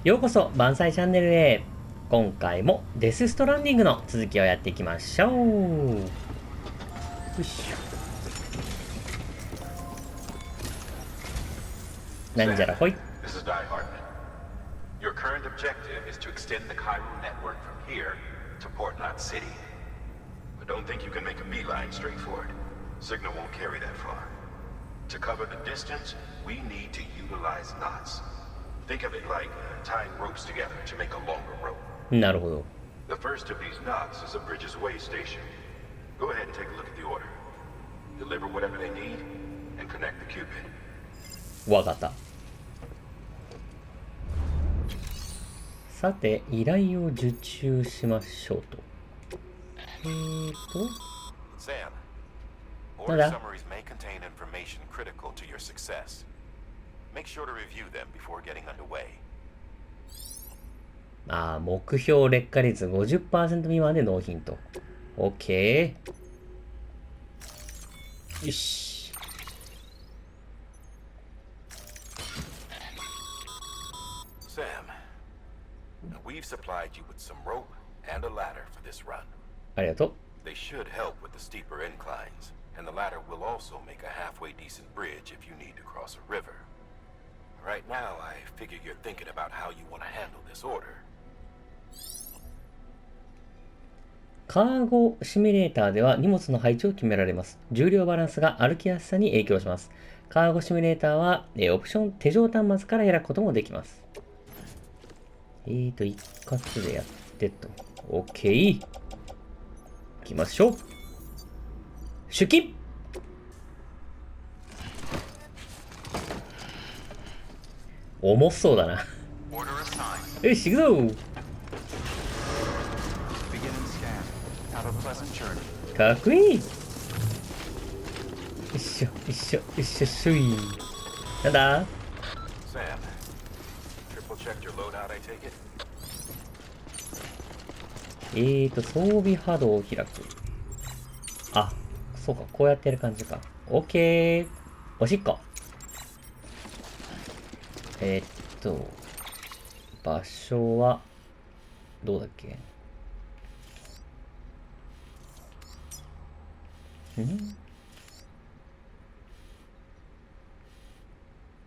ようこそばんさいチャンネルへ。今回もデスストランディングの続きをやっていきましょう。よいしょ。なんじゃらほい。Your current objective is to extend the chiral network from here to Port Knot City. But don't think you can make a beeline straight for it. Signal won't carry that far. To cover the distance, we need to utilize knots. Think of it like tying ropes together to make a longer rope. なるほど。 The first of these knots is a bridge's way station. Go ahead and take a look at the order. Deliver whatever they need and connect the Cupid. わかった。さて、依頼を受注しましょうと。Sam, order summaries may contain information critical to your success. Make sure to review them before getting underway. 目標劣化率 50% 未満で納品と。OK。よし。Sam, we've supplied you with some rope and a ladder for this run. ありがとう。 They should help with the steeper inclines, and the ladder will also make a halfway decent bridge if you need to cross a river. Right now, I figure you're thinking about how you want to handle this order. カーゴシミュレーターでは荷物の配置を決められます。重量バランスが歩きやすさに影響します。カーゴシミュレーターは、オプション手錠端末から選ぶこともできます。一括でやってと。OK。行きましょう。出勤。重そうだな。よし、行くぞ。かっこいい。よいしょ、よいしょ、よいしょ、しょい。なんだ？装備波動を開く。あ、そうか、こうやってやる感じか。OK。おしっこ。場所は、どうだっけ？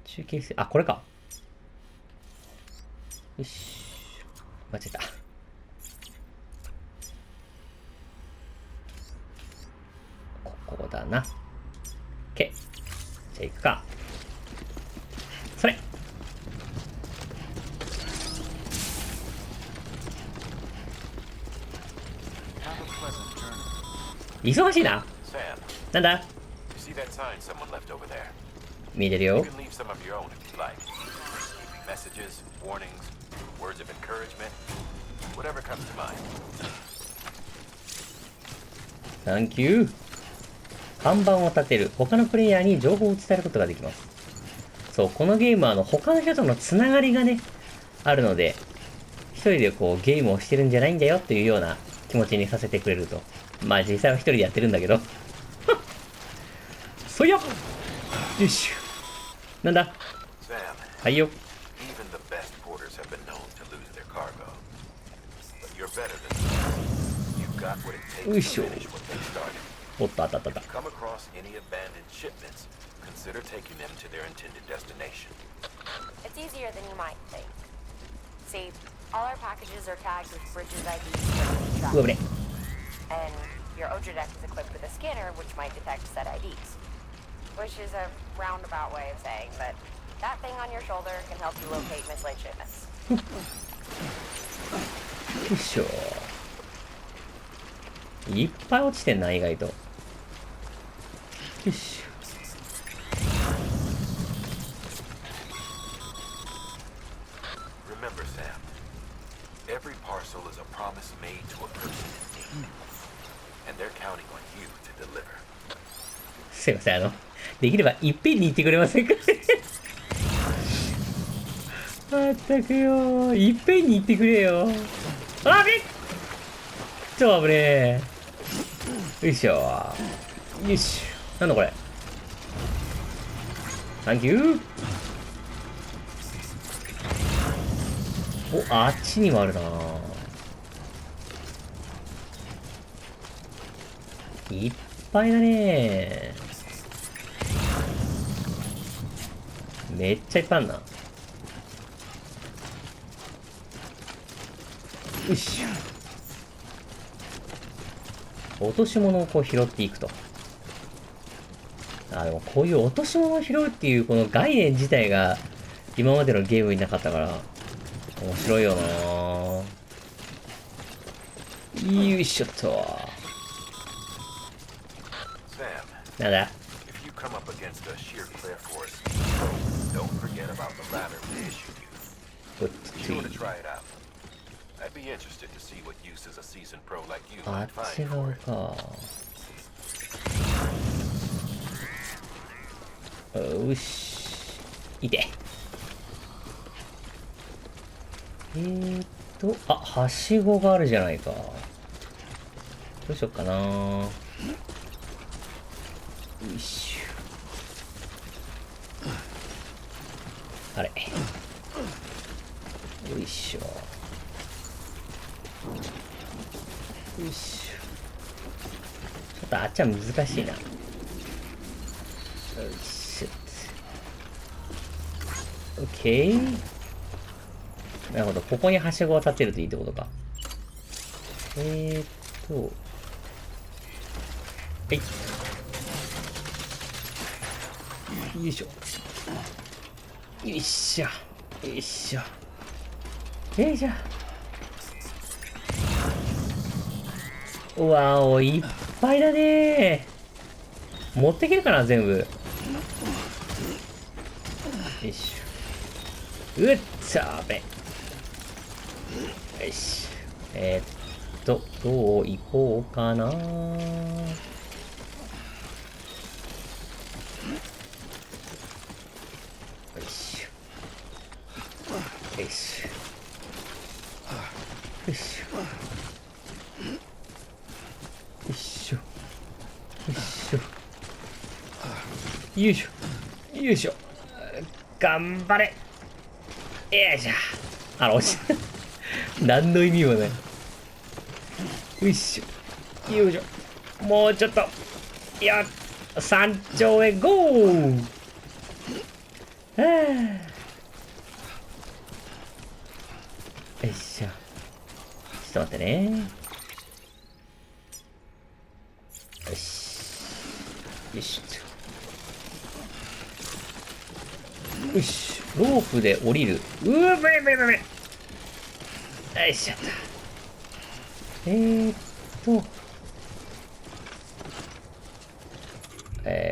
中継室、これか。よし。間違えた。ここだな。OK。じゃあ行くか。それ。忙しいな。なんだ？見てるよ。サンキュー。看板を立てる。他のプレイヤーに情報を伝えることができます。そう、このゲームは他の人とのつながりがね、あるので、一人でこうゲームをしてるんじゃないんだよっていうような気持ちにさせてくれると。まあ実際は一人でやってるんだけど。そいや！よいしょ。なんだ？はいよ。よいしょ。おっと、あったあったあった。うわぶね。And your Ultra Deck is equipped with a scanner which might detect set IDs. Which is a roundabout way of saying that that thing on your shoulder can help you locate mislaid shipments. よいしょ。いっぱい落ちてんな、意外と。よいしょ。Remember, Sam, every parcel is a promise made to a person in need. And they're counting on you to deliver. すいません、できればいっぺんに言ってくれませんかね。まったくよ、いっぺんに言ってくれよ。あべっ、超危ねえ。よいしょ。よいしょ。なんだこれ。サンキュー。お、あっちにもあるな。いっぱいだね。めっちゃいっぱいあるな。よいしょ。落とし物をこう拾っていくと。あ、でもこういう落とし物を拾うっていうこの概念自体が今までのゲームになかったから面白いよな。よいしょっと。なんだ。あっち側か。よし。いて。あ、はしごがあるじゃないか。どうしよっかな。よいしょ。あれ。よいしょ。よいしょ。ちょっとあっちは難しいな。よいしょ。オッケー。なるほど。ここにはしごを立てるといいってことか。はい。よいしょ。よいしょ。よいしょ。よいしょ。うわお、いっぱいだねー。持ってけるかな、全部。よいしょ。うっつぁべ。よし。どう行こうかな。よいしょ。よいしょ。よいしょ。よいしょ。よいしょ。よいしょ。よいしょ。頑張れ。よいしょ。あら、落ちた。何の意味もない。よいしょ。よいしょ。もうちょっと。山頂へゴー。はあ。よいしょ。ちょっと待ってね。よし。よし。よし。ロープで降りる。ブレブレブレ。よいしょっと。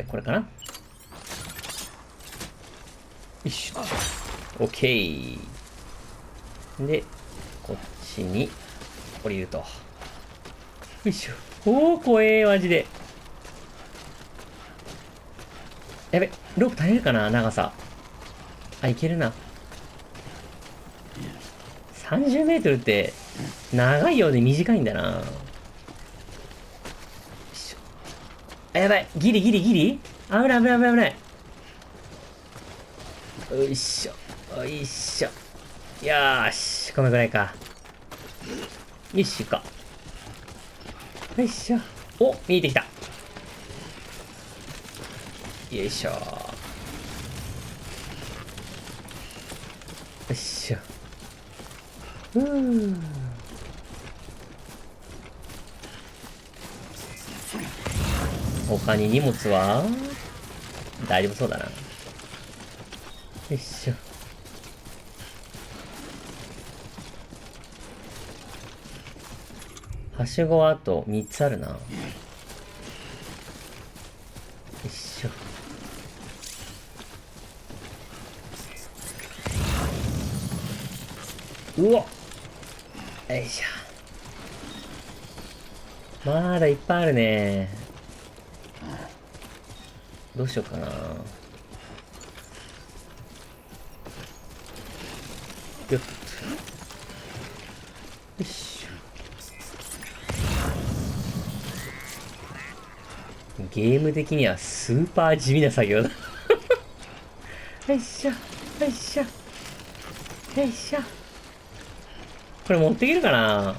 これかな。よいしょ。オッケー。で、こっちに降りると。よいしょ。おー、怖え、マジで。やべ、ロープ足りるかな、長さ。あ、いけるな。30メートルって長いようで短いんだな。よいしょ。あ、やばい。ギリ。危ない。よいしょ。よいしょ。よーし。このぐらいか。よし、行こう。よいしょ。お、見えてきた。よいしょ。よいしょ。他に荷物は大丈夫そうだな。よいしょ。はしごはあと3つあるな。よいしょ。うわっ。よいしょ。まだいっぱいあるね。どうしようかな。よっ。よいしょ。ゲーム的にはスーパー地味な作業だ。よいしょ。よいしょ。よいしょ。これ持っていけるかな。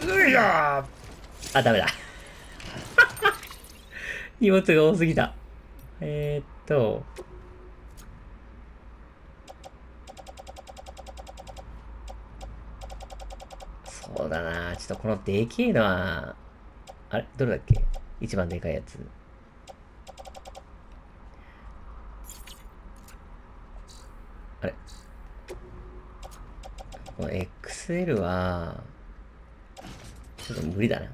ういやー、あ、ダメだ。荷物が多すぎた。そうだな。ちょっとこのでけえのは、あれどれだっけ一番でかいやつ。あれこの XL は、ちょっと無理だな。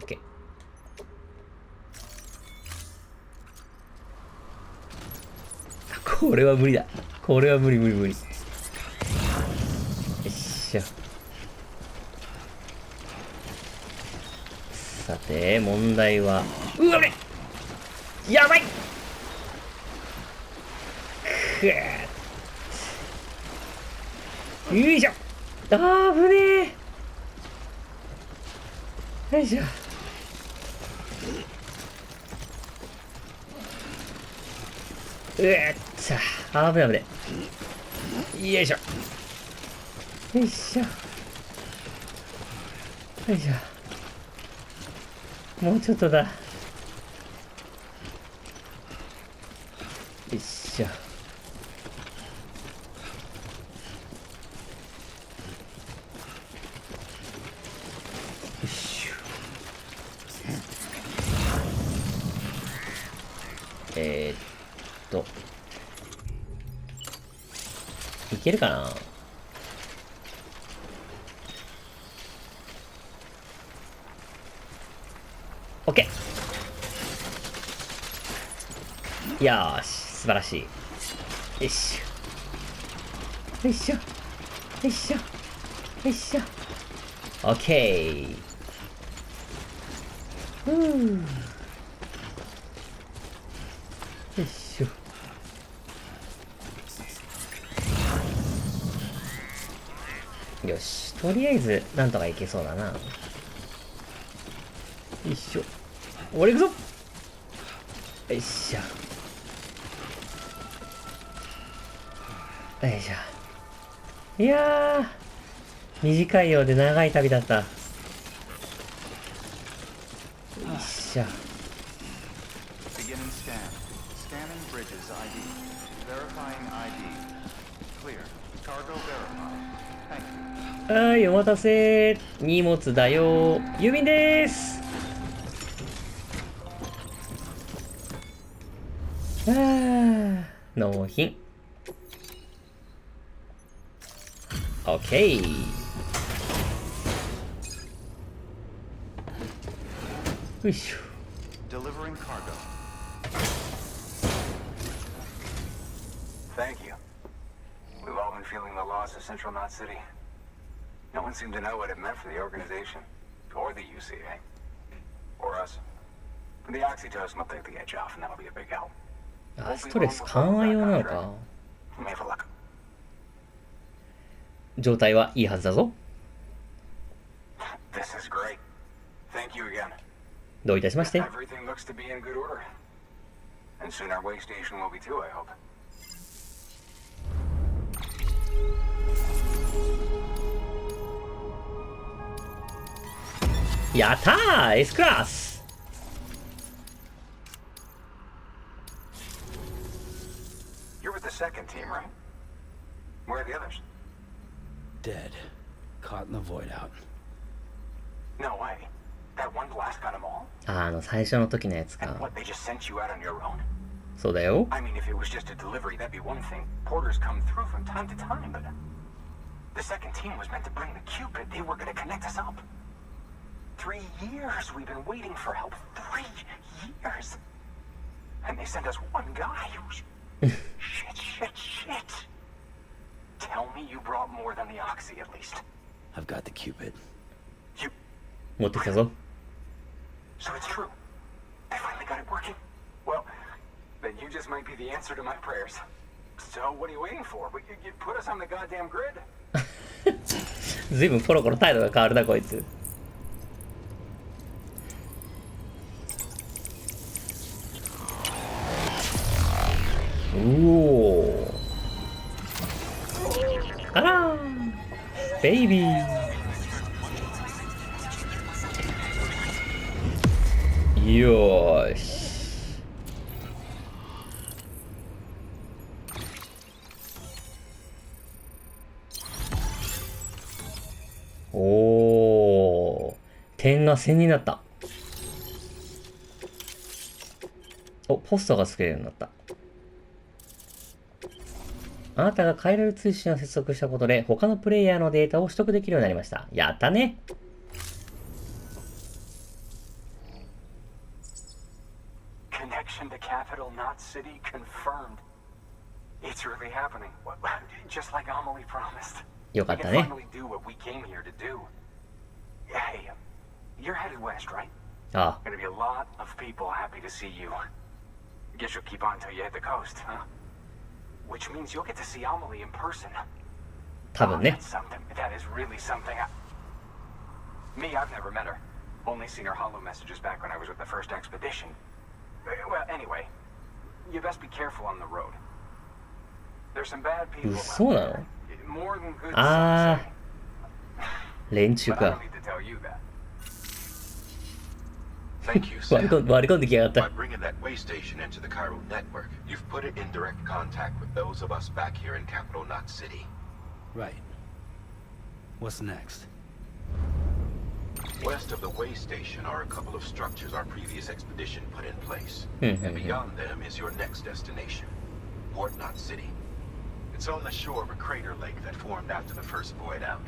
OK。これは無理だ。これは無理無理無理。よっしゃ。さて、問題は、うわ、やばいくぅ。よいしょ。あー、危ねえ。よいしょ。さあ、危ない危ない。よいしょ。よいしょ。よいしょ。もうちょっとだ。よいしょ。よいしょ。いけるかな。オッケー。よーし、素晴らしい。よいしょ。よいしょ。よいしょ。よいしょ。オッケー。よいしょ。よし、とりあえずなんとかいけそうだな。よいしょ。俺行くぞ。よいしょ。よいしょ。いやー、短いようで長い旅だった。よいしょ。はい、お待たせ。荷物だよ。郵便でーす。納品。オッケー。よいしょ。Thank you. We've all been feeling the loss of Central Knot City. No one seemed to know what it meant for the organization, or the UCA, or us. The oxytocin will take the edge off, and that'll be a big help. あ、ストレス緩和用なのか。状態はいいはずだぞ。This is great. Thank you again. どういたしまして。Everything looks to be in good order. And soon our way station will be too, I hope. やったー !S クラス You're with the second team, right? Where are the others? Dead. Caught in the void out. No way. That one blast got them all? 最初の時のやつ And か。 what, they just sent you out on your own? そうだよ。 I mean, if it was just a delivery, that'd be one thing. Porters come through from time to time, but the second team was meant to bring the Cupid. They were going to connect us up. 3 years we've been waiting for help. 3 years. And they sent us one guy. Shit. Tell me you brought more than the Oxy at least. I've got the Cupid. You... 持ってきたぞ。 So it's true. They finally got it working. Well, then you just might be the answer to my prayers. So what are you waiting for? You put us on the goddamn grid. ずいぶんコロコロ態度が変わるな、こいつ。おお。ベイビー。よーし。おー。点が1000になった。お、ポストが作れるようになった。あなたがカイラル通信を接続したことで、他のプレイヤーのデータを取得できるようになりました。やったね。Connection to capital, not city, confirmed. It's really happening. Just like Amelie promised. よかっ We た can ね。 finally do what we came here to do. Hey, you're headed west, right? ああ、 Gonna be a lot of people happy to see you. Guess you'll keep on till you hit the coast, huh? Which means you'll get to see Amelie in person. 多分ね。 That's something. That is really something. Me, I've never met her. Only seen her hollow messages back when I was with the first expedition. Well, anyway, you best be careful on the road. There's some bad people out 嘘なの？ there. More than good あ some あ、連 say. 中 But I か don't。need to tell you that. Thank you, 割り Sam. 込んできやがっ By た。 bringing that way station into the Cairo network, you've put it in direct contact with those of us back here in capital Knot City. Right. What's next? West of the way station are a couple of structures our previous expedition put in place. Mhm. And beyond them is your next destination, Port Knot City. It's on the shore of a crater lake that formed after the first void out.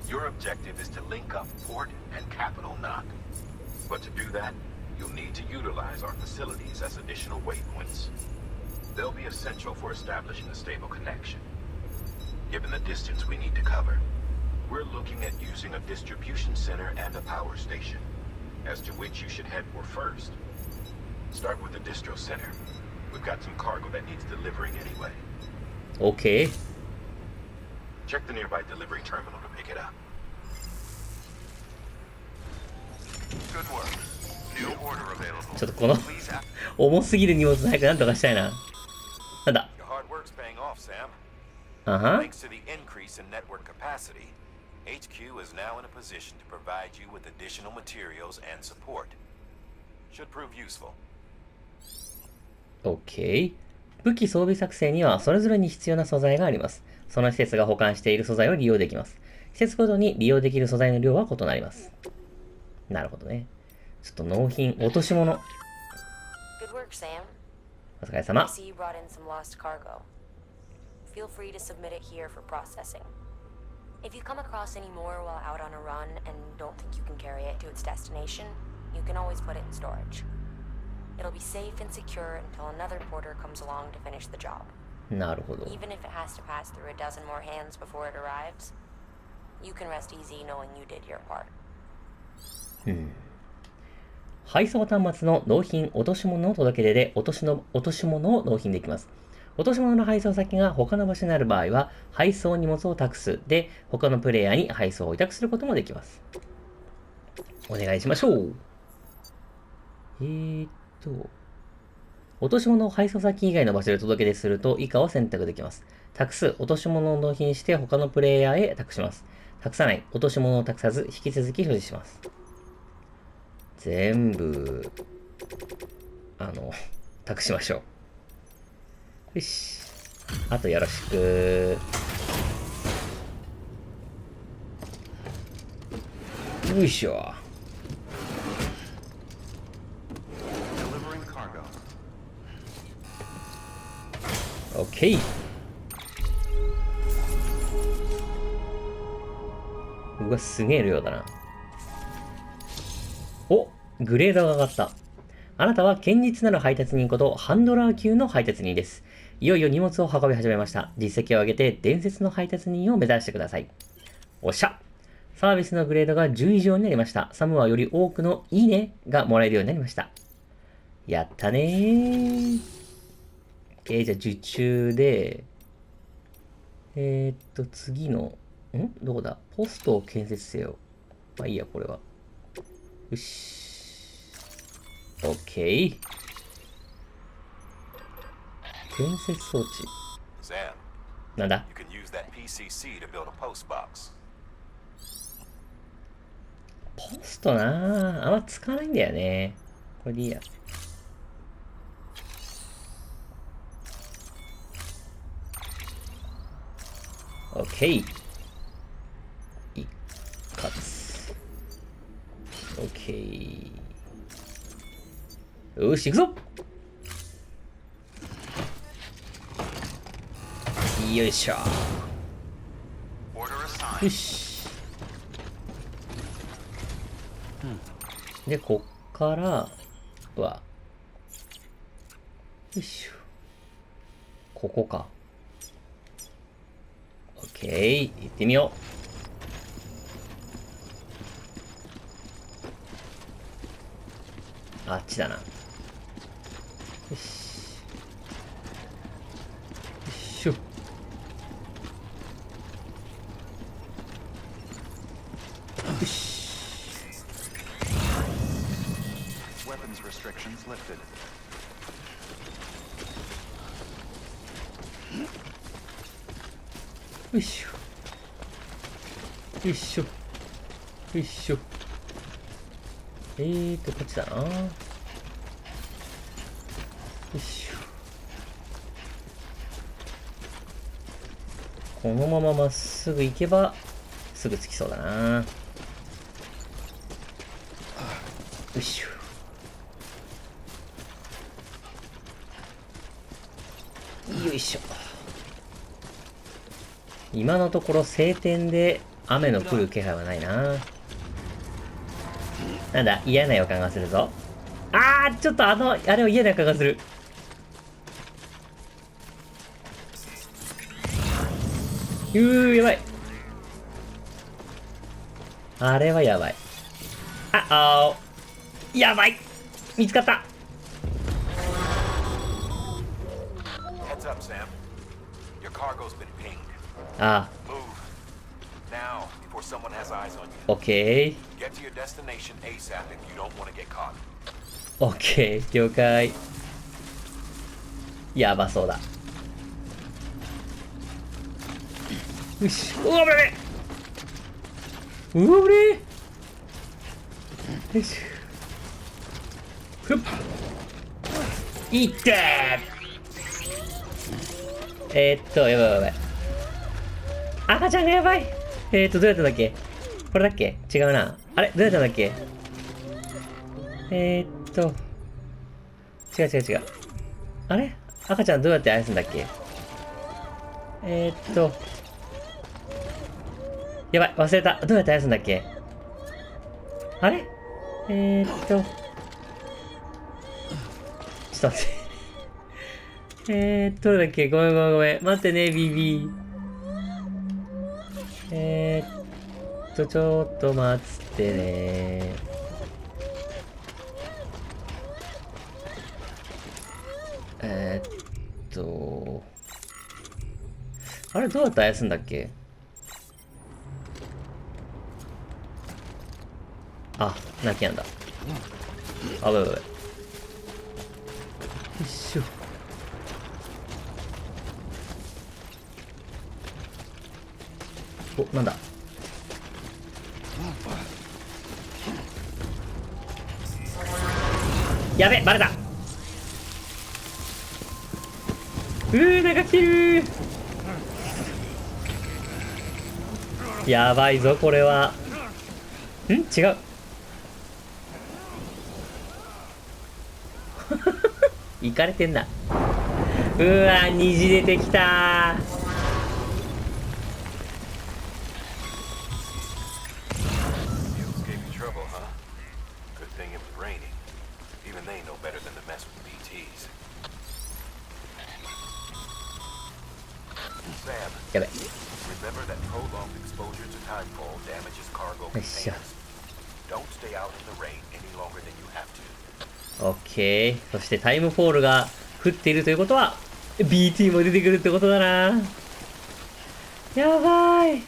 Your objective is to link up Port and Capital Knot. But to do that, you'll need to utilize our facilities as additional waypoints. They'll be essential for establishing a stable connection. Given the distance we need to cover, we're looking at using a distribution center and a power station, as to which you should head for first. Start with the distro center. We've got some cargo that needs delivering anyway. オッケー。 Check the nearby delivery terminal to pick it up. Good work. New order available. ちょっとこの Please act. 重すぎる荷物早くなんとかしたいな。なんだ。 Your hard work's paying off, Sam. あは。 Thanks to the increase in network capacity, HQ is now in a position to provide you with additional materials and support. Should prove useful. オッケー。武器装備作成にはそれぞれに必要な素材があります。その施設が保管している素材を利用できます。施設ごとに利用できる素材の量は異なります。なるほどね。ちょっと納品、落とし物。 Good work, Sam. お疲れ I 様。 see you brought in some lost cargo. Feel free to submit it here for processing. If you come across any more while out on a run and don't think you can carry it to its destination, you can always put it in storage. It'll be safe and secure until another porter comes along to finish the job. なるほど。 Even if it has to pass through a dozen more hands before it arrives, you can rest easy knowing you did your part. 配送端末の納品落とし物の届け出で落とし物を納品できます。落とし物の配送先が他の場所にある場合は、配送荷物を託すで、他のプレイヤーに配送を委託することもできます。お願いしましょう。落とし物を配送先以外の場所で届け出すると以下を選択できます。託す、落とし物を納品して他のプレイヤーへ託します。託さない、落とし物を託さず引き続き所持します。全部、託しましょう。よし。あとよろしく。よいしょ。Delivering cargo. OK。うわ、すげえ量だな。お、グレードが上がった。あなたは堅実なる配達人ことハンドラー級の配達人です。いよいよ荷物を運び始めました。実績を上げて伝説の配達人を目指してください。おっしゃ。サービスのグレードが10以上になりました。サムはより多くのいいねがもらえるようになりました。やったねー。じゃあ受注で、次の、どこだポストを建設せよ。まあいいや、これは。よし。OK。建設装置。Sam, なんだ You can use that PCC to build a post box. ポストなあ、あんま使わないんだよね。これでいいや。オッケー。一括。オッケー。よし、行くぞ。よいしょ。よし。で、こっからは、よいしょ。ここか。オッケー。行ってみよう。あっちだな。よし。よいしょ。よし。Weapons restrictions lifted. よいしょ。よいしょ。よいしょ。こっちだな。よいしょ。このまままっすぐ行けば、すぐ着きそうだな。よいしょ。よいしょ。今のところ晴天で雨の降る気配はないな。なんだ、嫌な予感がするぞ。あー、ちょっとあれを嫌な予感がする。やばい。あれはやばい。やばい。見つかった。Heads up, Sam. Your cargo's been pinged. ああ、Move now before someone has eyes on you. オッケー。Get to your destination ASAP if you don't want to get caught. オッケー、了解。やばそうだ。よし。うわ、危ねえ。うわ、危ねえ。よし。ふっ。いってー。やばいやばい。赤ちゃんがやばい。どうやったんだっけ？これだっけ？違うな。あれ？どうやったんだっけ？違う。あれ？赤ちゃんどうやって愛すんだっけ？やばい、忘れた。どうやって愛すんだっけ？あれ？ちょっと待って。どれだっけ？ごめん。待ってね、BB。ちょっと待ってね。あれどうやってあやすんだっけ？あ、泣きやんだ。あ、やばい。よいしょ。お、なんだ。やべ、バレた。なんか来てる。やばいぞ、これは。違う。行かれてんな。虹出てきた。やべ。よっしゃ。オッケー。そしてタイムフォールが降っているということは BT も出てくるってことだな。やばい。よ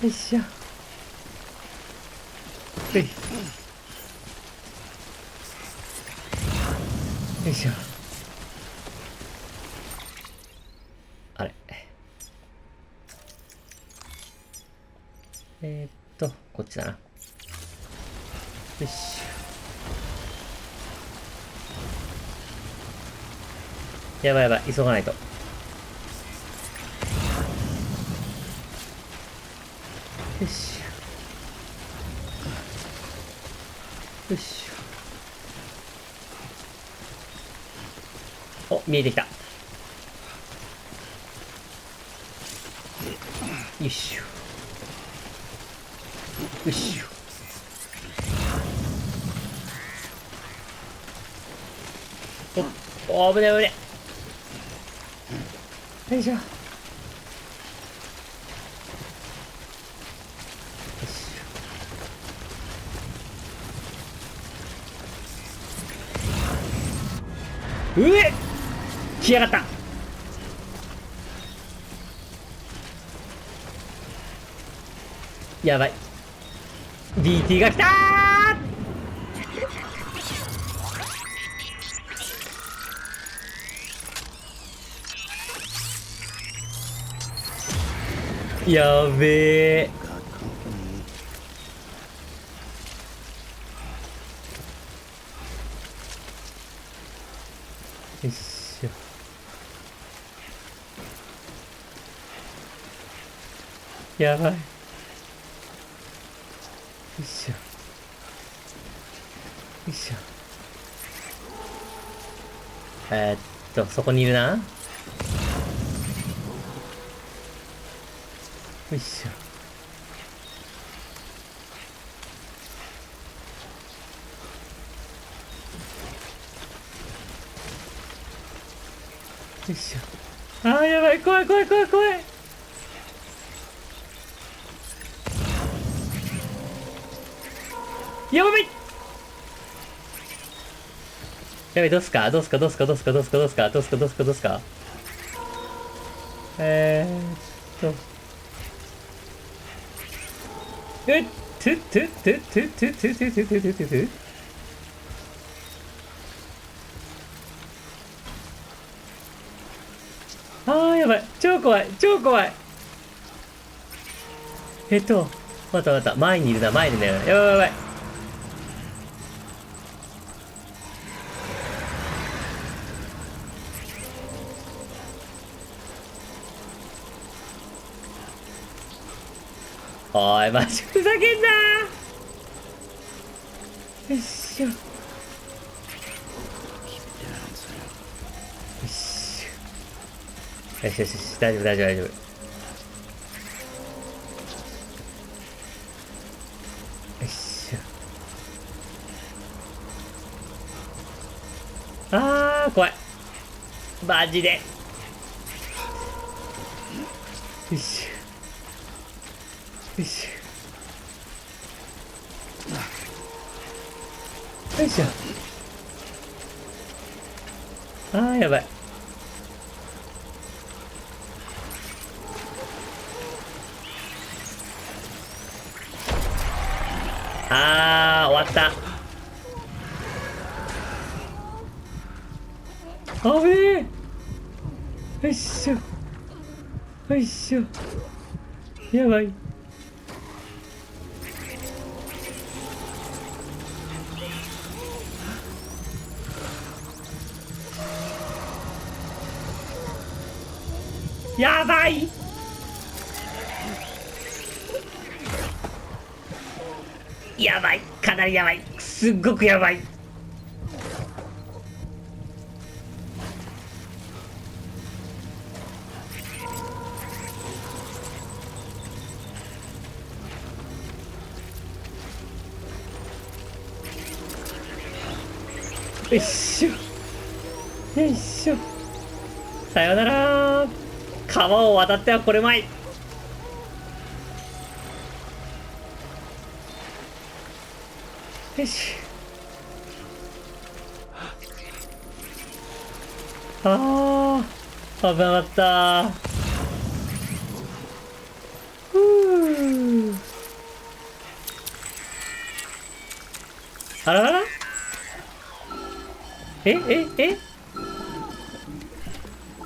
いしょ。よいしょ。あれ。こっちだな。よし。やばいやばい、急がないと。よし。よし。お、見えてきた。よいしょ。よいしょ。お、危ない危ない。よいしょ。よしょ。うえ！来やがった。やばい。DT が来たー。やべえ。よいしょ。やばい。よいしょ。よいしょ。そこにいるな。よいしょ。よいしょ。あー、やばい。怖い怖い怖い怖い。やばい。やばい、どうすかどうすかどうすかどうすかどうすかどうすかどうすかどうすかどうすか。えっトゥトゥトゥトゥトゥトゥトゥトゥトゥトゥトゥトゥ。あー、やばい。超怖い超怖い。待った待った。前にいるな、前にいるな。やばいやばい。おーい、マジふざけんなー。よっしょ。よしよしよしよし、大丈夫大丈夫大丈夫。よしょ。あー、怖い。マジで。よしよしよいしょ。あー、やばい。あー、終わった。あべえ。よいしょよいしょ。やばい。やばい。やばい。かなりやばい。すっごくやばい。よいしょよいしょ。さよなら。川を渡ってはこれまい。よし。あー、危なかった。あららら。え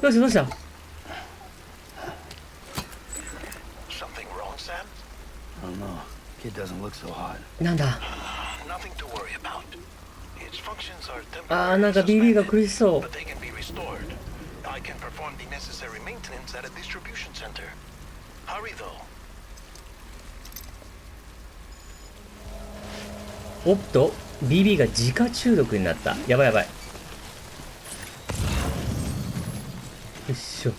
どうしたどうした。don't know. Kid doesn't look so hot. なんだ。 Nothing to worry about. Its functions are あー、 temporarily なんか BB が suspended, 苦しそう。 but they can be restored. I can perform the necessary maintenance at a distribution center. Hurry though. おっと BB が自家中毒になった。やばいやばい。よいしょ。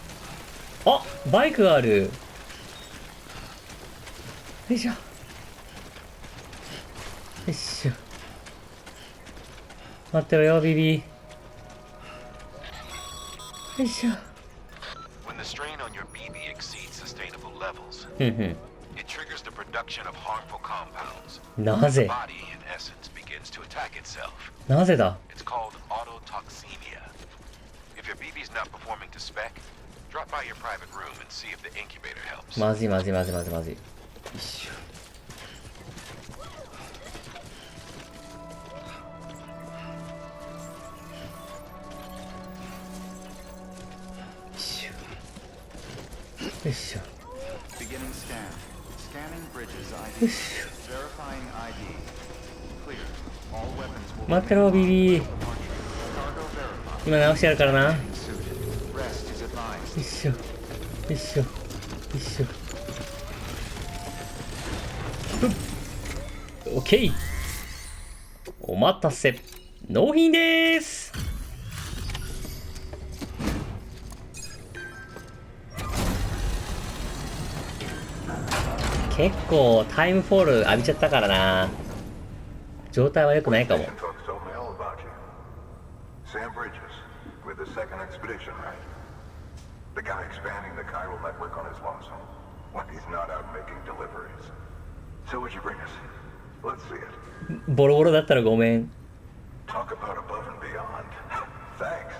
あ、バイクがある。よいしょ。よいしょ。待ってろよ BB。 よいしょ。 When the strain on your BB exceeds sustainable levels, ふんふん。 it triggers the production of harmful compounds. なぜ The body, in essence, begins to attack itself. なぜだ。 It's called autotoxemia. If your BB's not performing to spec, drop by your private room and see if the incubator helps. まずいまずいまずいまずいまずい。よいしょ。よいしょ。 Beginning scan. Scanning bridges よ ID. いしょ。 Verifying ID. Clear. All weapons will 待ってろ BB。 Cargo verified. 今直してやるからな。よ Suited. Rest is advised. いしょ。よいしょ。よいしょ。ふっ。オッケー。お待たせ。納品でーす。結構タイムフォール浴びちゃったからな。状態は良くないかも。 Folks told me all about you. Sam Bridges, with the second expedition, right? The guy expanding the chiral network on his lonesome when he's not out making deliveries. So what'd you bring us? Let's see it. ボロボロだったらごめん。 Talk about above and beyond. Thanks.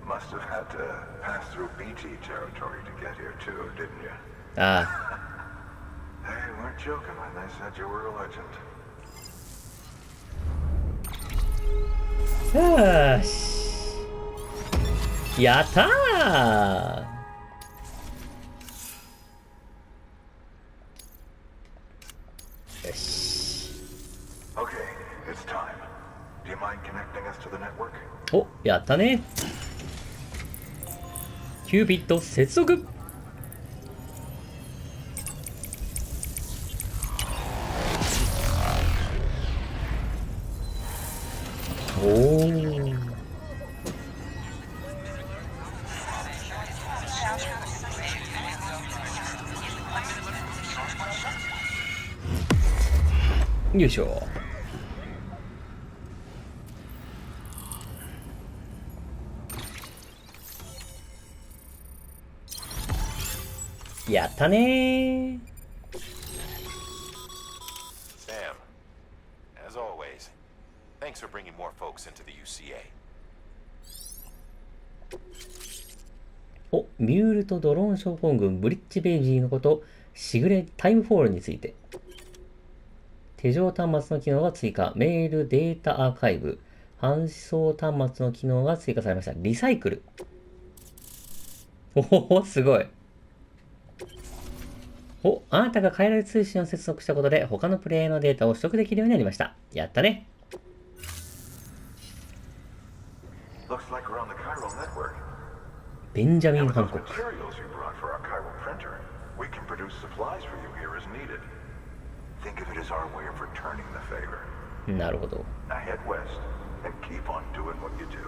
Must have had to pass through BT territory to get here too, didn't you? あ They weren't joking when they said you were a legend. あ。よし。やったー。よし。 Okay, it's time. Do you mind connecting us to the network? お、やったね。キューピッド接続。おー。よいしょ。やったねー。 Sam, as always, thanks for bringing more folks into the UCA. お、ミュールとドローン症候群ブリッジベイジーのこと、しぐれタイムフォールについて。手錠端末の機能が追加。メールデータアーカイブ。搬送端末の機能が追加されました。リサイクル。おお、すごい。お、あなたが海外通信を接続したことで他のプレイヤーのデータを取得できるようになりました。やったね。 Looks like we're on the chiral network. ベンジャミ And ン・ with ハン those コック。 materials you brought for our chiral printer, we can produce supplies for you here as needed. Think of it as our way of returning the favor. なるほど。 Now head west and keep on doing what you do.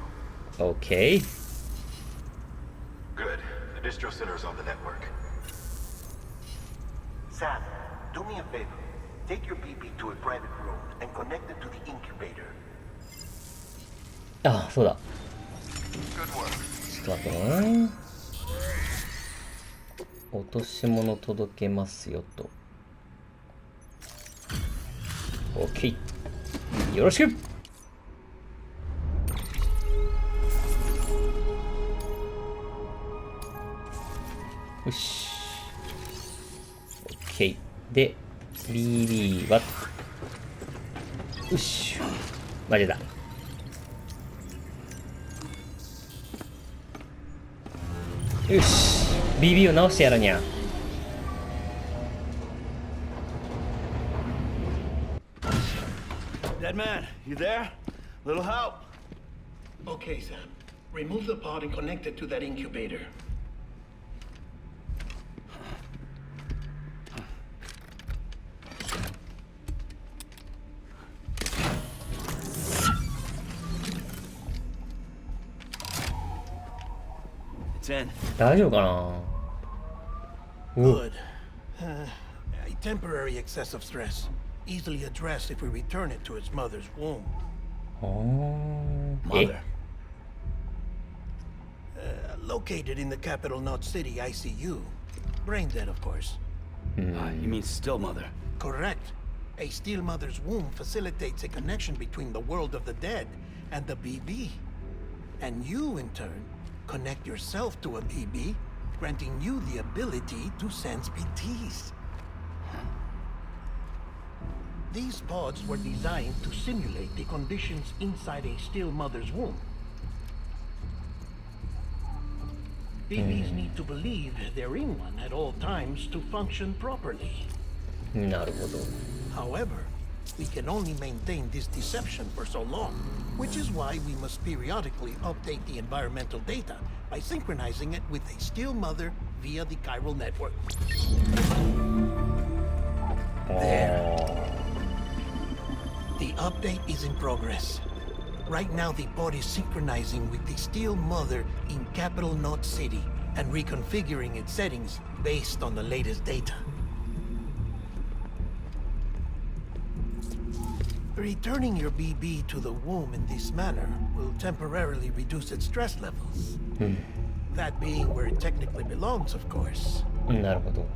OK。 Good. The distro center is on the network. Sam, do me a favor. Take your BB to a private room and connect it to the incubator. あ、そうだ。 Good work. ちょっと待ってね。落とし物届けますよと。OK。よろしく。よし。OK。で、BB は、よし。間違えた。よし。BB を直してやらにゃ。man, you there? Little help? Okay, Sam. Remove the pod and connect it to that incubator. It's in. 大丈夫かな。 Good. A temporary excessive stress. Easily addressed if we return it to its mother's womb. Mother. Located in the capital Knot City ICU. Brain dead, of course. You mean still mother? Correct. A still mother's womb facilitates a connection between the world of the dead and the BB. And you, in turn, connect yourself to a BB, granting you the ability to sense BTs. These pods were designed to simulate the conditions inside a still mother's womb. BBs need to believe they're in one at all times to function properly. なるほど。 However, we can only maintain this deception for so long, which is why we must periodically update the environmental data by synchronizing it with a still mother via the chiral network. There. The update is in progress. Right now, the pod is synchronizing with the still mother in capital Knot City and reconfiguring its settings based on the latest data. Returning your BB to the womb in this manner will temporarily reduce its stress levels. That being where it technically belongs, of course. なるほど。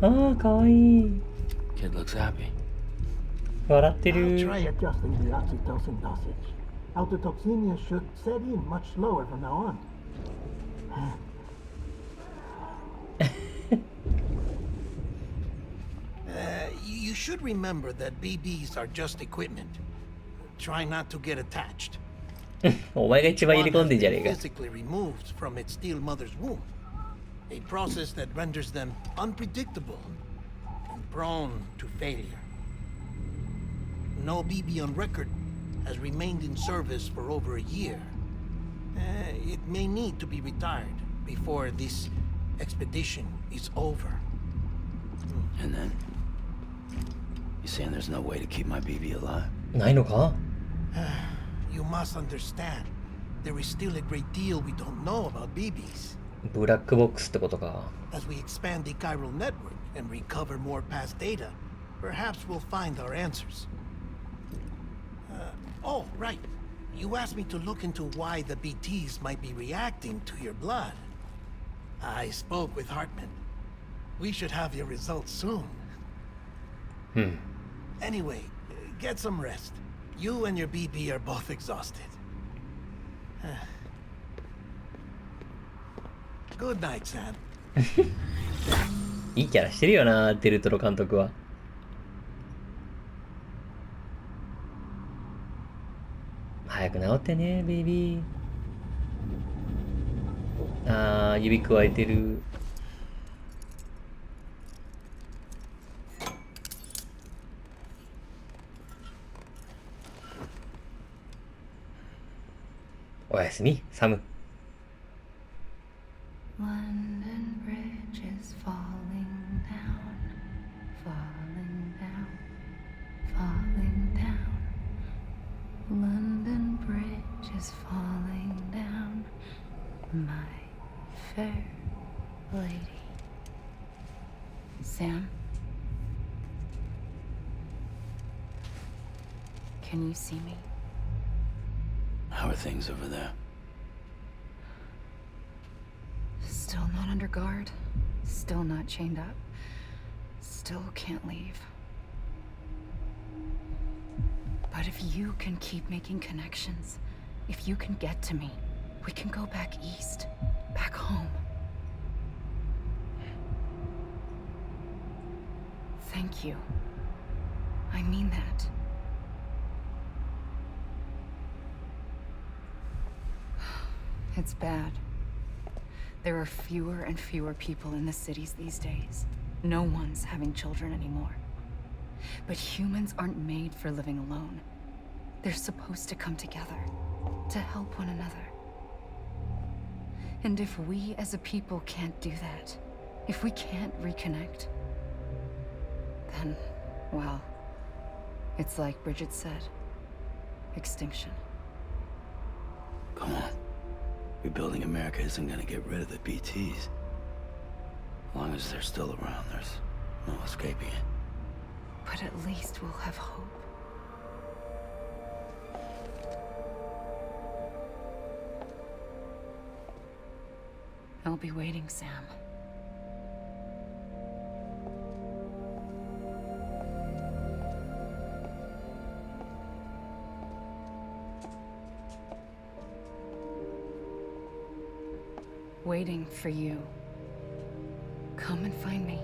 ああ、かわいい。 Kid looks happy. 笑って I'll る。 try adjusting the oxytocin dosage. Autotoxemia should set in much slower from now on. You should remember that BBs are just equipment. Try not to get attached. お前が一番入れ込んでんじゃねえか。 Physically removed from its still mother's womb. A process that renders them unpredictable and prone to failure. No BB on record has remained in service for over a year. It may need to be retired before this expedition is over. And then? You saying there's no way to keep my BB alive? ないのか。 You must understand, there is still a great deal we don't know about BBs. ブラックボックスってことか。 As we expand the chiral network and recover more past data, perhaps we'll find our answers. Oh, right. You asked me to look into why the BTs might be reacting to your blood. I spoke with Hartman. We should have your results soon. Anyway, get some rest. You and your BB are both exhausted. Good night, Sam. いいキャラしてるよな、デルトロ監督は。早く治ってね、ベイビー。あー、指くわえてる。おやすみ、サム。London Bridge is falling down, falling down, falling down. London Bridge is falling down, my fair lady. Sam? Can you see me? How are things over there? Still not under guard, still not chained up, still can't leave. But if you can keep making connections, if you can get to me, we can go back east, back home. Thank you. I mean that. It's bad. There are fewer and fewer people in the cities these days. No one's having children anymore. But humans aren't made for living alone. They're supposed to come together, to help one another. And if we as a people can't do that, if we can't reconnect, then, well, it's like Bridget said, extinction. Come on. Rebuilding America isn't gonna get rid of the BTs. As long as they're still around, there's no escaping it. But at least we'll have hope. I'll be waiting, Sam. Waiting for you. Come and find me.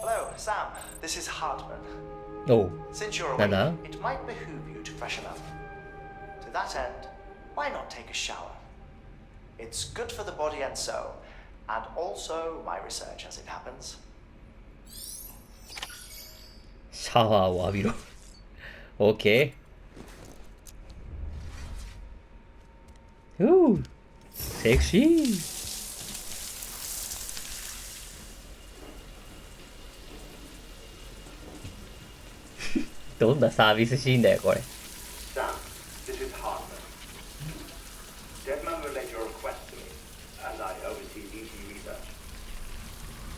Hello, Sam. This is Hartman. Oh, Since you're Nada. awake, it might behoove you to freshen up. To that end, why not take a shower? It's good for the body and soul, and also my research as it happens. シャワーを浴びろ。OK。セクシー。どんなサービスシーンだよこれ。Sam, this is Hartman. Deadman relayed your request to me, and I oversee BT research.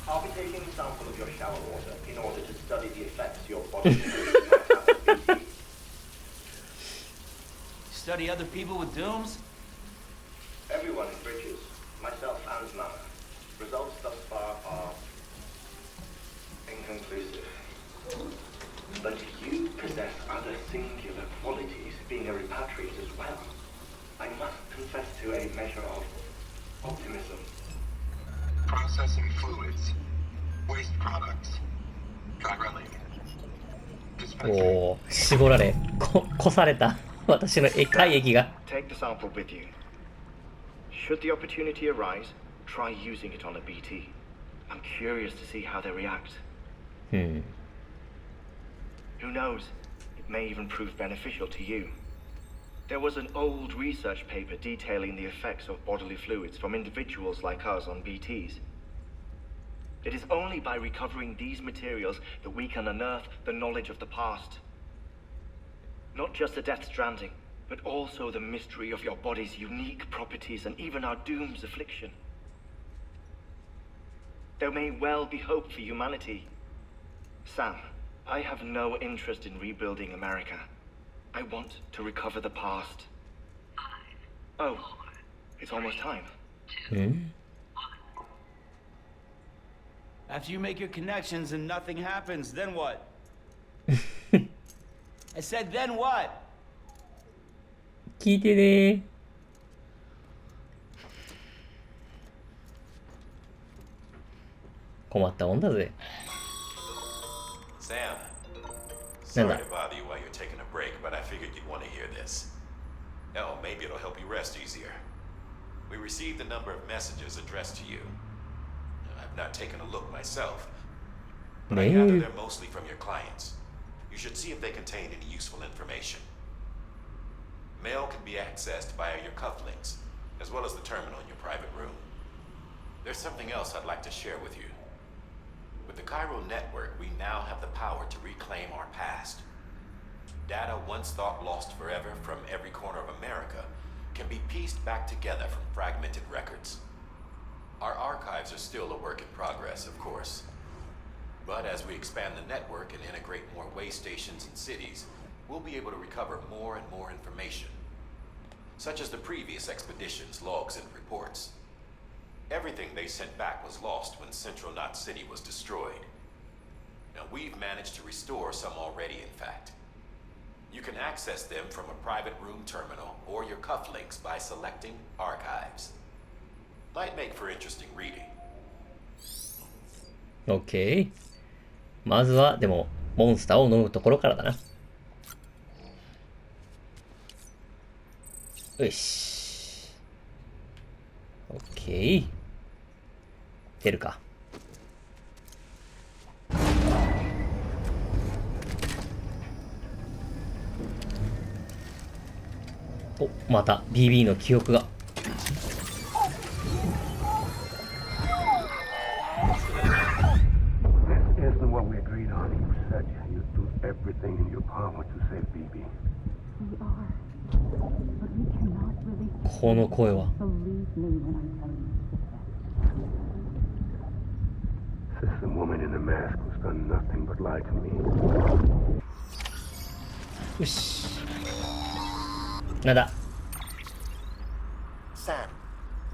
I'll be taking a sample of your shower water in order to study the effects your body might have on BT. Study other people with dooms? Everyone in Bridges, myself and Mama. Results thus far are inconclusive. But you possess other singular qualities, being a repatriate as well. I must confess to a measure of optimism. Processing fluids. Waste products. Dry-relling. おお、絞られ、こされた私の体液が。 Take the sample with you. Should the opportunity arise, try using it on a BT. I'm curious to see how they react. Who knows? It may even prove beneficial to you. There was an old research paper detailing the effects of bodily fluids from individuals like us on BTs. It is only by recovering these materials that we can unearth the knowledge of the past. Not just the Death Stranding, but also the mystery of your body's unique properties and even our doom's affliction. There may well be hope for humanity. Sam, I have no interest in rebuilding America. I want to recover the past. Oh, it's almost time. After you make your connections and nothing happens, then what? I said, then what? 聞いてね。困ったもんだぜ。Sam, sorry to bother you while you're taking a break, but I figured you'd want to hear this. Oh, maybe it'll help you rest easier. We received a number of messages addressed to you. I've not taken a look myself, but I gather they're mostly from your clients. You should see if they contain any useful information. Mail can be accessed via your cufflinks, as well as the terminal in your private room. There's something else I'd like to share with you. With the Cairo network, we now have the power to reclaim our past. Data once thought lost forever from every corner of America can be pieced back together from fragmented records. Our archives are still a work in progress, of course. But as we expand the network and integrate more way stations and cities, we'll be able to recover more and more information, such as the previous expedition's logs and reports. Everything they sent back was lost when Central Knot City was destroyed. Now we've managed to restore some already, in fact. You can access them from a private room terminal or your cufflinks by selecting Archives. Might make for interesting reading. OK。まずは、でも、モンスターを飲むところからだな。よし。オッケー。出るか。お、また BB の記憶が。この声は。よし。なんだ。Sam,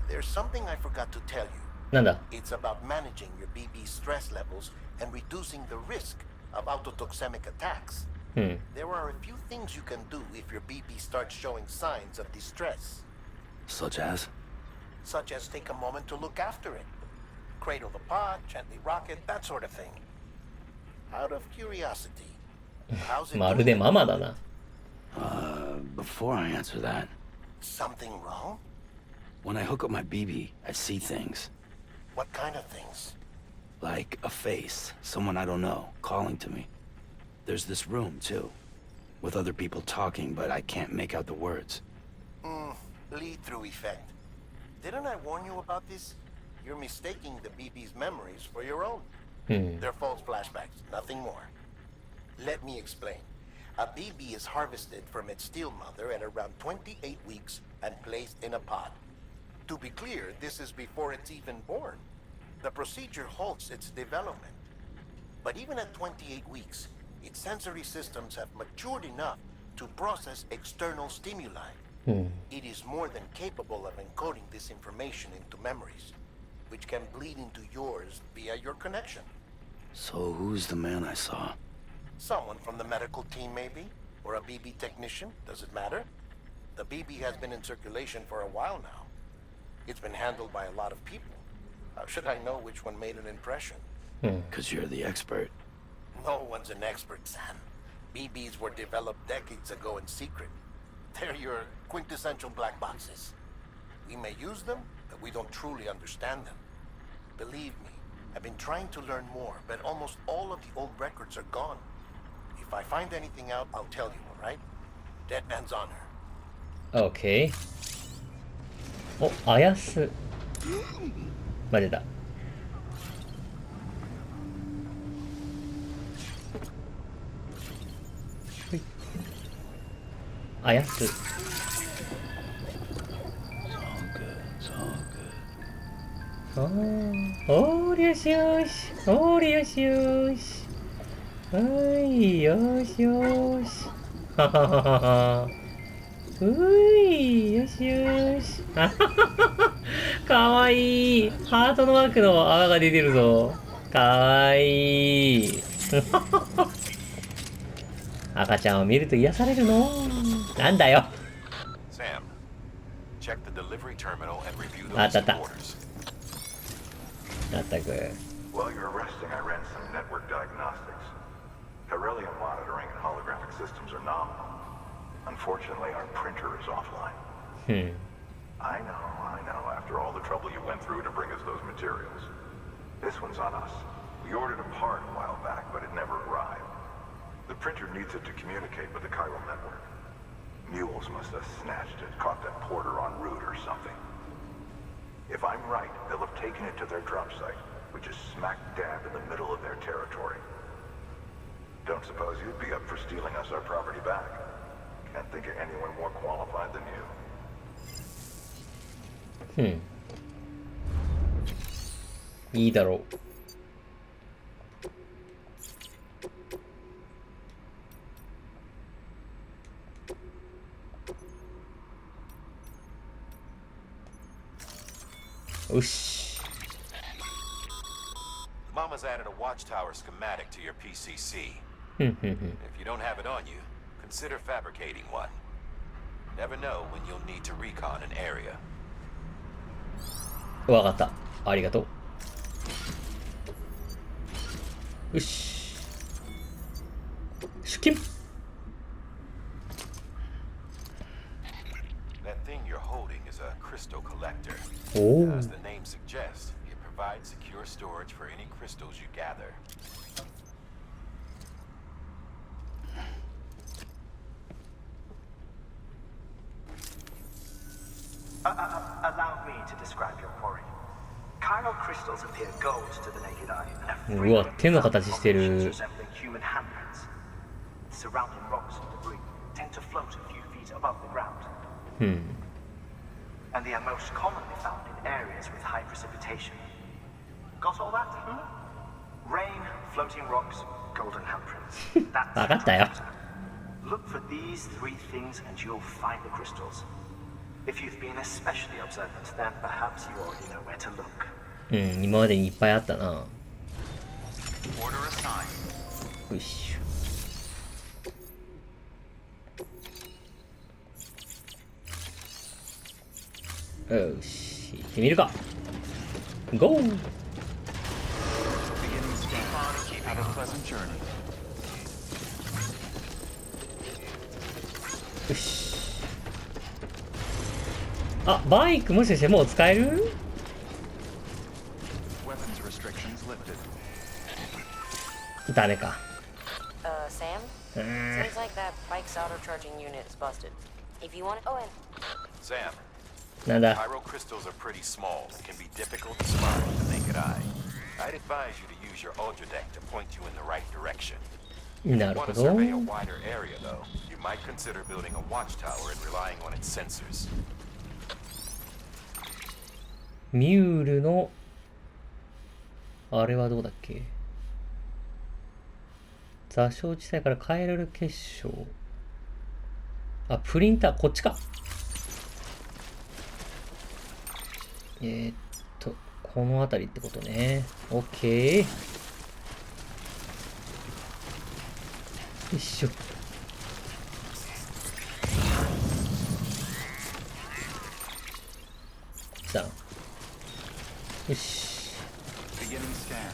there's something I forgot to tell you. なんだ。 It's about managing your BB stress levels and reducing the risk of autotoxemic attacks. There are a few things you can do if your BB starts showing signs of distress. Such as? Such as take a moment to look after it. Cradle the pod, gently rock it, that sort of thing. Out of curiosity, how's it まるでママだな。Before I answer that, Something wrong? when I hook up my BB, I see things. What kind of things? Like a face, someone I don't know, calling to me. There's this room, too, with other people talking, but I can't make out the words. Lead-through effect. Didn't I warn you about this? You're mistaking the BB's memories for your own. They're false flashbacks, nothing more. Let me explain. A BB is harvested from its steel mother at around 28 weeks and placed in a pod. To be clear, this is before it's even born. The procedure halts its development. But even at 28 weeks, its sensory systems have matured enough to process external stimuli. It is more than capable of encoding this information into memories, which can bleed into yours via your connection. So who's the man I saw? Someone from the medical team, maybe? Or a BB technician? Does it matter? The BB has been in circulation for a while now. It's been handled by a lot of people. How should I know which one made an impression? 'Cause you're the expert. No one's an expert, Sam. BBs were developed decades ago in secret. They're your quintessential black boxes. We may use them, but we don't truly understand them. Believe me, I've been trying to learn more, but almost all of the old records are gone. If I find anything out, I'll tell you, all right? Dead man's honor. OK。お、あやす。までだ。あやす。おーりよしよし。おーりよしよし。はい、よしよし。ははははは。うい、よしよし。かわいい。ハートのマークの泡が出てるぞ。かわいい。赤ちゃんを見ると癒されるの。なんだよ。Sam, check the delivery terminal and review the あ list った of あっ orders. た。まったく。 While you're resting, I ran some network diagnostics. Beryllium monitoring and holographic systems are nominal. Unfortunately, our printer is offline. I know, after all the trouble you went through to bring us those materials. This one's on us. We ordered a part a while back, but it never arrived. The printer needs it to communicate with the chiral network. Mules must have snatched it, caught that porter en route or something. If I'm right, they'll have taken it to their drop site, which is smack dab in the middle of their territory. Don't suppose you'd be up for stealing us our property back? Can't think of anyone more qualified than you. いいだろう。よし。Mama's added a watchtower schematic to your PCC. If you don't have it on you, consider fabricating one. Never know when you'll need to recon an area. わかった。ありがとう。よし。collector. Oh. As the name suggests, it provides secure storage for any crystals you gather. Allow me to describe your quarry. Chiral crystals appear gold to the naked eye. うわ、手の形してる。 Resembling human handprints. Surrounding rocks and debris tend to float a few feet above the ground. And they are most commonly found in areas with high precipitation. Got all that? Rain, floating rocks, golden handprints. That's わかったよ。 Look for these three things and you'll find the crystals. If you've been especially observant, then perhaps you already know where to look. 今までにいっぱいあったな。 Order assigned. よいしょ。よし、行ってみるか。ゴー。 Beginning scan. Have a pleasant journey. よし。あ、バイクもしかしてもう使える？ Weapons restrictions lifted. ダメか。Sam? Seems like that bike's auto-charging unit is busted. If you want to go in. Sam, なんだ。 chiral crystals are pretty small and can be difficult to spot with the naked eye. I'd advise you to use your ultra deck to point you in the right direction. If you なる want ほ to ど。 survey a wider area, though, you might consider building a watchtower and relying on its sensors. ミュールのあれはどうだっけ？座礁地帯から変えられる結晶。あ、プリンター、こっちか。この辺りってことね。オッケー。よいしょ。さあ。よし。 Beginning scan.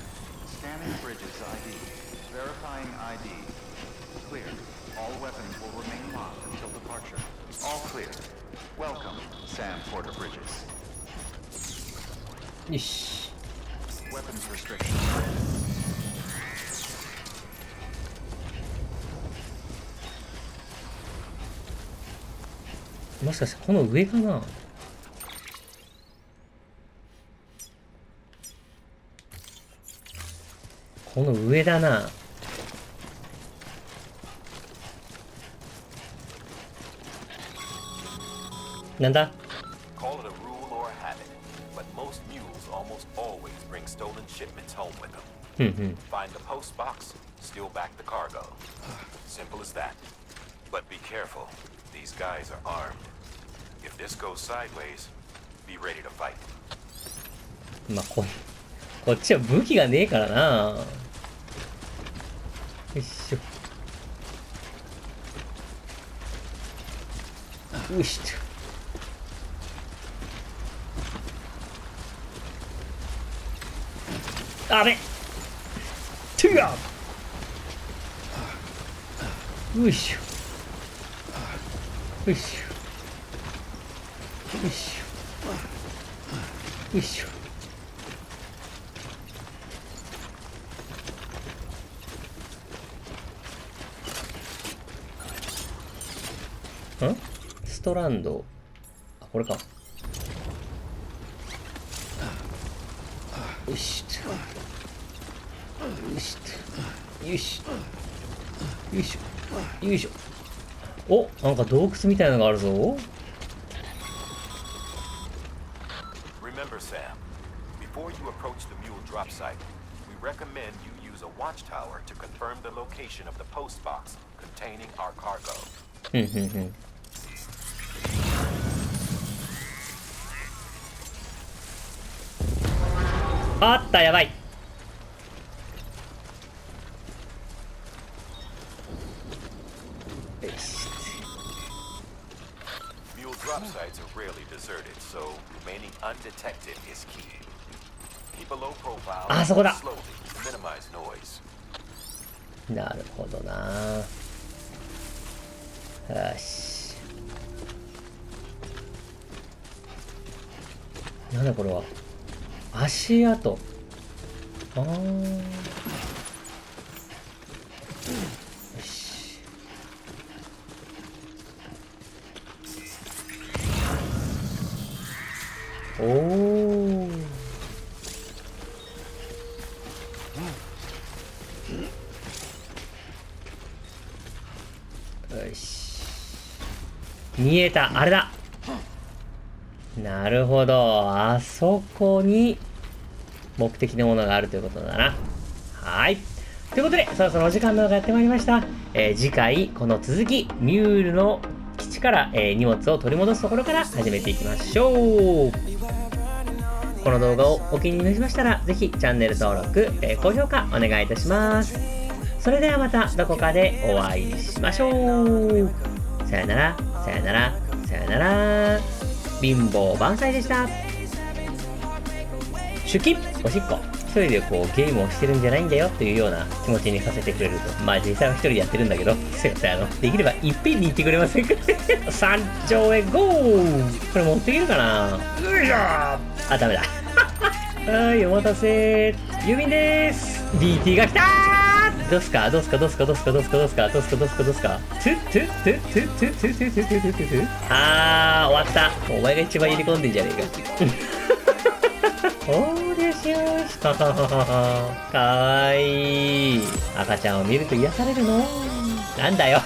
Scanning bridges ID. Verifying ID. Clear. All weapons will remain locked until departure. All clear. Welcome, Sam Porter Bridges. よし。 Weapons restrictions. もしかしてこの上かな？この上だな。なんだ？ Call it a rule or a habit, but most mules almost always bring stolen shipments home with them. ふんふん。 Find the post box, steal back the cargo. Simple as that. But be careful. These guys are armed. If this goes sideways, be ready to fight. まあ、こっちは武器がねえからな。よいしょ。よしと。あべ。トゥア。よいしょ。よいしょ。よいしょ。よいしょ。ストランド。あ、これか。よし。よし。よし。よいしょ。よいしょ。お、なんか洞窟みたいなのがあるぞ。Remember, Sam, before you approach the mule drop site, we recommend you use a watchtower to confirm the location of the post box containing our cargo. ふんふんふん。あった、やばい。Mule drop sites are rarely deserted, so remaining undetected is key. Keep a low profile Ah, so and that- slowly to minimize noise. なるほどな。よし。なんだこれは。足跡。あー。よし。おー。よし。見えた。あれだ。なるほど。あそこに目的のものがあるということだな。はい。ということで、そろそろお時間の方がやってまいりました。次回、この続き、ミュールの基地から、荷物を取り戻すところから始めていきましょう。この動画をお気に入りにしましたら、ぜひチャンネル登録、高評価お願いいたします。それではまたどこかでお会いしましょう。さよなら、さよなら、さよなら。貧乏万歳でした。出勤おしっこ一人でこうゲームをしてるんじゃないんだよっていうような気持ちにさせてくれると、まあ実際は一人でやってるんだけど、すいません、できればいっぺんに行ってくれませんか山頂へゴー。これ持っていけるかな。よいしょ。あ、ダメだはい、お待たせ。郵便でーす。 DT が来たー。どうすかどうすかどうすかどうすかどうすかどうすかどうすかどうすかどうすか。トゥットゥットゥットゥットゥットゥットゥットゥットゥットゥットゥッ。あー、終わった。お前が一番入れ込んでんじゃねえかおー、よしよし。かわいい。赤ちゃんを見ると癒されるの。なんだよ。